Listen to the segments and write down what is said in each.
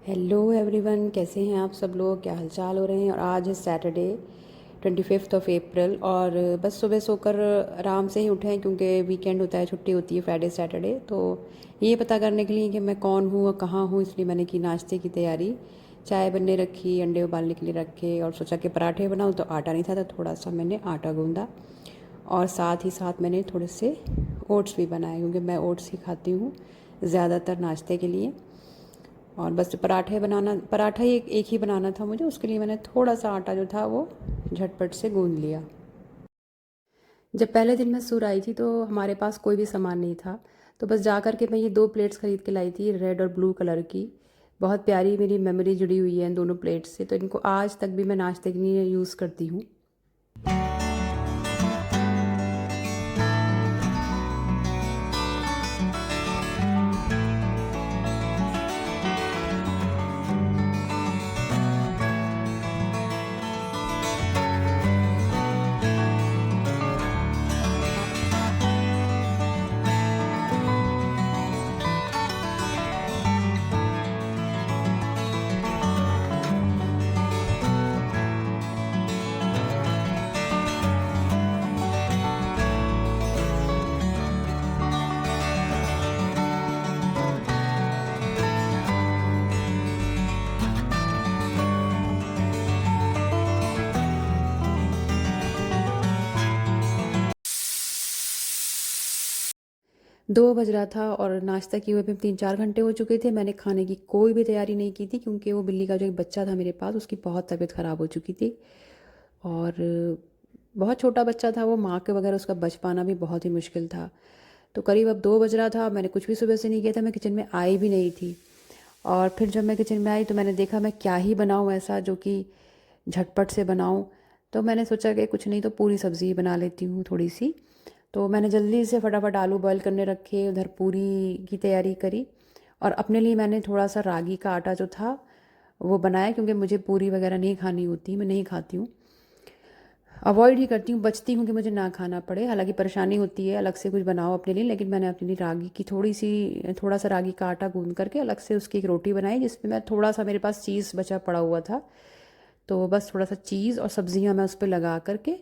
Hello everyone, कैसे हैं आप सब लोग? क्या हालचाल हो रहे हैं? और आज है सैटरडे 25 अप्रैल और बस सुबह सोकर आराम से ही उठे हैं क्योंकि वीकेंड होता है, छुट्टी होती है फ्राइडे सैटरडे। तो ये पता करने के लिए कि मैं कौन हूँ और कहाँ हूँ, इसलिए मैंने की नाश्ते की तैयारी। चाय बनने रखी, अंडे उबालने के लिए रखे और सोचा कि पराठे बनाऊँ, तो आटा नहीं था तो थोड़ा सा मैंने आटा गूँधा और साथ ही साथ मैंने थोड़े से ओट्स भी बनाए क्योंकि मैं ओट्स ही खाती हूँ ज़्यादातर नाश्ते के लिए। और बस पराठा ही एक ही बनाना था मुझे, उसके लिए मैंने थोड़ा सा आटा जो था वो झटपट से गूंद लिया। जब पहले दिन मैं सूर आई थी तो हमारे पास कोई भी सामान नहीं था, तो बस जा कर के मैं ये 2 प्लेट्स ख़रीद के लाई थी, रेड और ब्लू कलर की। बहुत प्यारी मेरी मेमोरी जुड़ी हुई है इन दोनों प्लेट्स से, तो इनको आज तक भी मैं नाश्ते के लिए यूज़ करती हूँ। 2 बज रहा था और नाश्ता किए हुए भी 3-4 घंटे हो चुके थे। मैंने खाने की कोई भी तैयारी नहीं की थी क्योंकि वो बिल्ली का जो एक बच्चा था मेरे पास, उसकी बहुत तबीयत ख़राब हो चुकी थी और बहुत छोटा बच्चा था वो, माँ के बगैर उसका बच पाना भी बहुत ही मुश्किल था। तो करीब अब 2 बज रहा था, मैंने कुछ भी सुबह से नहीं किया था, मैं किचन में आई भी नहीं थी। और फिर जब मैं किचन में आई तो मैंने देखा मैं क्या ही बनाऊँ ऐसा जो कि झटपट से बनाऊँ। तो मैंने सोचा कि कुछ नहीं तो पूरी सब्ज़ी बना लेती हूँ थोड़ी सी। तो मैंने जल्दी से फटाफट आलू बॉयल करने रखे, उधर पूरी की तैयारी करी और अपने लिए मैंने थोड़ा सा रागी का आटा जो था वो बनाया क्योंकि मुझे पूरी वगैरह नहीं खानी होती, मैं नहीं खाती हूँ, अवॉइड ही करती हूँ, बचती हूँ कि मुझे ना खाना पड़े। हालांकि परेशानी होती है अलग से कुछ बनाओ अपने लिए, लेकिन मैंने अपने लिए रागी की थोड़ा सा रागी का आटा गूंद करके अलग से उसकी एक रोटी बनाई जिसमें मैं थोड़ा सा, मेरे पास चीज़ बचा पड़ा हुआ था, तो बस थोड़ा सा चीज़ और सब्जियां मैं उस पर लगा करके,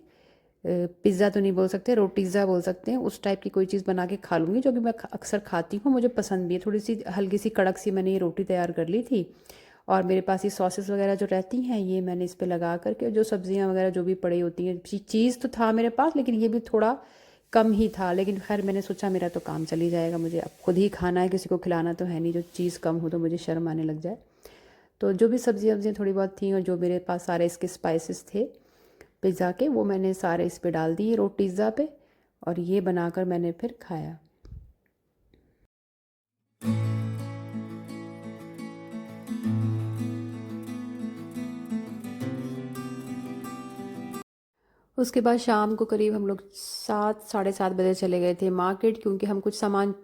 पिज़्ज़ा तो नहीं बोल सकते, रोटीज़ा बोल सकते हैं, उस टाइप की कोई चीज़ बना के खा लूँगी, जो कि मैं अक्सर खाती हूँ, मुझे पसंद भी है। थोड़ी सी हल्की सी कड़क सी मैंने ये रोटी तैयार कर ली थी और मेरे पास ये सॉसेस वगैरह जो रहती हैं ये मैंने इस पे लगा करके, जो सब्जियां वगैरह जो भी पड़ी होती हैं, चीज़ तो था मेरे पास लेकिन ये भी थोड़ा कम ही था, लेकिन खैर मैंने सोचा मेरा तो काम चल ही जाएगा, मुझे अब खुद ही खाना है, किसी को खिलाना तो है नहीं, जो चीज़ कम हो तो मुझे शर्म आने लग जाए। तो जो भी सब्जियां वब्जियाँ थोड़ी बहुत थी और जो मेरे पास सारे इसके स्पाइसेस थे पिज़्ज़ा के, वो मैंने सारे इस पे डाल दिए पिज़्ज़ा पे और ये बनाकर मैंने फिर खाया। उसके बाद शाम को करीब हम लोग 7 साढ़े 7 बजे चले गए थे मार्केट, क्योंकि हम कुछ सामान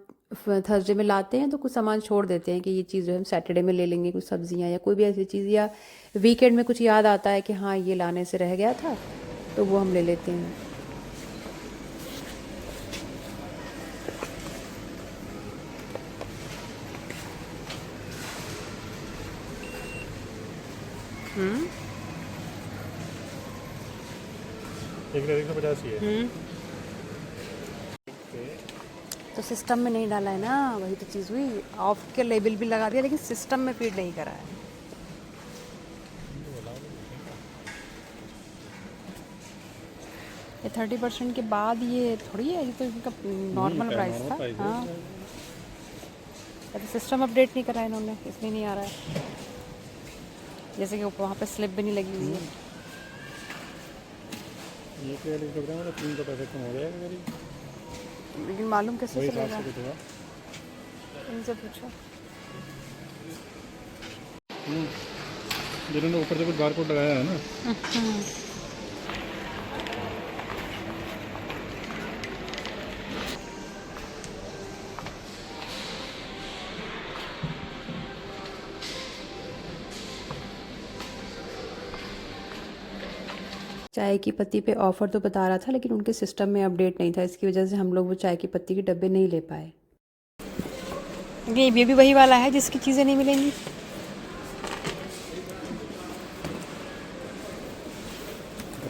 थर्सडे में लाते हैं तो कुछ सामान छोड़ देते हैं कि ये चीज़ जो है हम सैटरडे में ले लेंगे, कुछ सब्जियां या कोई भी ऐसी चीज़, या वीकेंड में कुछ याद आता है कि हाँ ये लाने से रह गया था तो वो हम ले लेते हैं। एक 150 ही है। तो सिस्टम में नहीं डाला है ना, वही तो चीज़ हुई, ऑफ के लेबल भी लगा दिया लेकिन सिस्टम में फीड नहीं करा है। ये 30% के बाद ये थोड़ी है, ये तो इनका नॉर्मल प्राइस था। हाँ, तो सिस्टम अपडेट नहीं करा इन्होंने, इसलिए नहीं आ रहा है, जैसे कि वहाँ पे स्लिप भी नहीं लगी हुई है। ये क्या लिख रहा है, 3 का पैसा कम हो जाएगा करीब, लेकिन मालूम कैसे वही चलेगा, 700 होगा। इनसे पूछो। जिन्होंने ऊपर से कुछ बार कोड लगाया है ना, चाय की पत्ती पे ऑफ़र तो बता रहा था लेकिन उनके सिस्टम में अपडेट नहीं था, इसकी वजह से हम लोग वो चाय की पत्ती के डब्बे नहीं ले पाए। ये भी वही वाला है जिसकी चीज़ें नहीं मिलेंगी।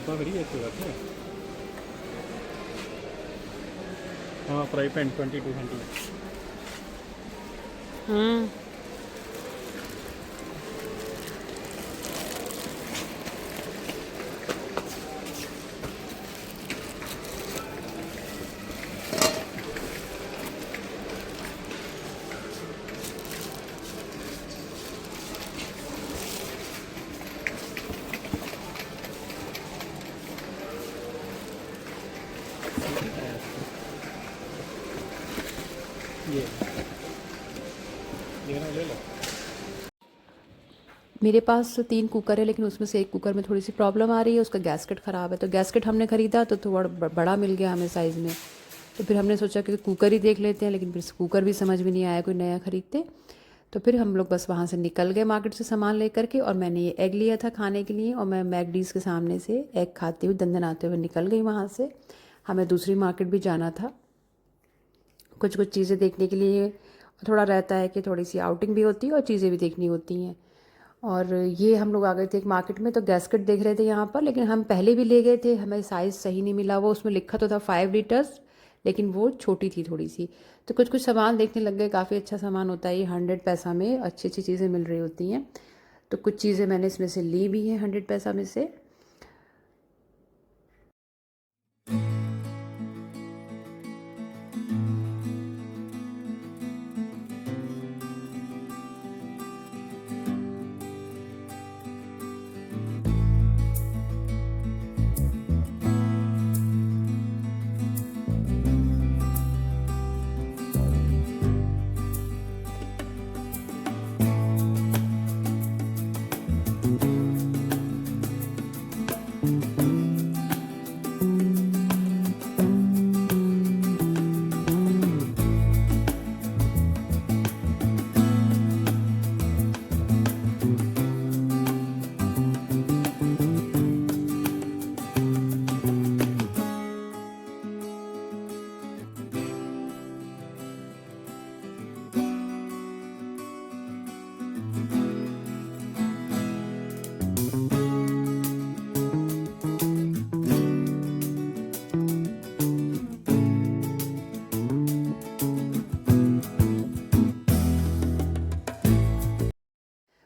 तो फ्री है इसके बाद। हाँ फ्राई पैन 2220। हम्म। ये ना ले लो। मेरे पास 3 कुकर है, लेकिन उसमें से एक कुकर में थोड़ी सी प्रॉब्लम आ रही है, उसका गैसकेट ख़राब है। तो गैसकेट हमने ख़रीदा तो थोड़ा बड़ा मिल गया हमें साइज़ में। तो फिर हमने सोचा कि कुकर ही देख लेते हैं, लेकिन फिर कुकर भी समझ में नहीं आया कोई नया ख़रीदते। तो फिर हम लोग बस वहाँ से निकल गए मार्केट से सामान लेकर के, और मैंने ये एग लिया था खाने के लिए, और मैं मैकडीज़ के सामने से एग खाते हुए दंदनाते हुए निकल गई वहाँ से। हमें दूसरी मार्केट भी जाना था, कुछ कुछ चीज़ें देखने के लिए थोड़ा रहता है कि थोड़ी सी आउटिंग भी होती है और चीज़ें भी देखनी होती हैं। और ये हम लोग आ गए थे एक मार्केट में, तो गैसकेट देख रहे थे यहाँ पर, लेकिन हम पहले भी ले गए थे, हमें साइज़ सही नहीं मिला। वो उसमें लिखा तो था 5 लीटर्स, लेकिन वो छोटी थी थोड़ी सी। तो कुछ कुछ सामान देखने लग गए, काफ़ी अच्छा सामान होता है ये, 100 पैसा में अच्छी अच्छी चीज़ें मिल रही होती हैं। तो कुछ चीज़ें मैंने इसमें से ली भी हैं 100 पैसा में से।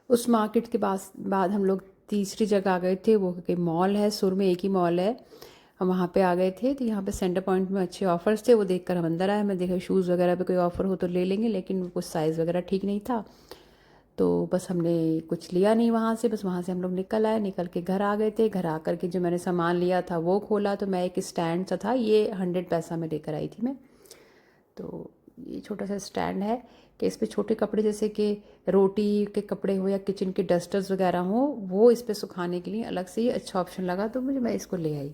उस मार्केट के बाद हम लोग तीसरी जगह आ गए थे, वो कि मॉल है, सुर में एक ही मॉल है, हम वहाँ पे आ गए थे। तो यहाँ पे सेंटर पॉइंट में अच्छे ऑफर्स थे, वो देखकर हम अंदर आए। मैं देखा शूज़ वगैरह पे कोई ऑफ़र हो तो ले लेंगे, लेकिन कुछ साइज़ वगैरह ठीक नहीं था, तो बस हमने कुछ लिया नहीं वहाँ से। बस वहाँ से हम लोग निकल आए, निकल के घर आ गए थे। घर आ कर के जो मैंने सामान लिया था वो खोला, तो मैं एक स्टैंड सा था, ये 100 पैसा में लेकर आई थी मैं। तो ये छोटा सा स्टैंड है कि इस पे छोटे कपड़े जैसे कि रोटी के कपड़े हो या किचन के डस्टर्स वगैरह हो, वो इस पे सुखाने के लिए अलग से ही अच्छा ऑप्शन लगा, तो मुझे मैं इसको ले आई।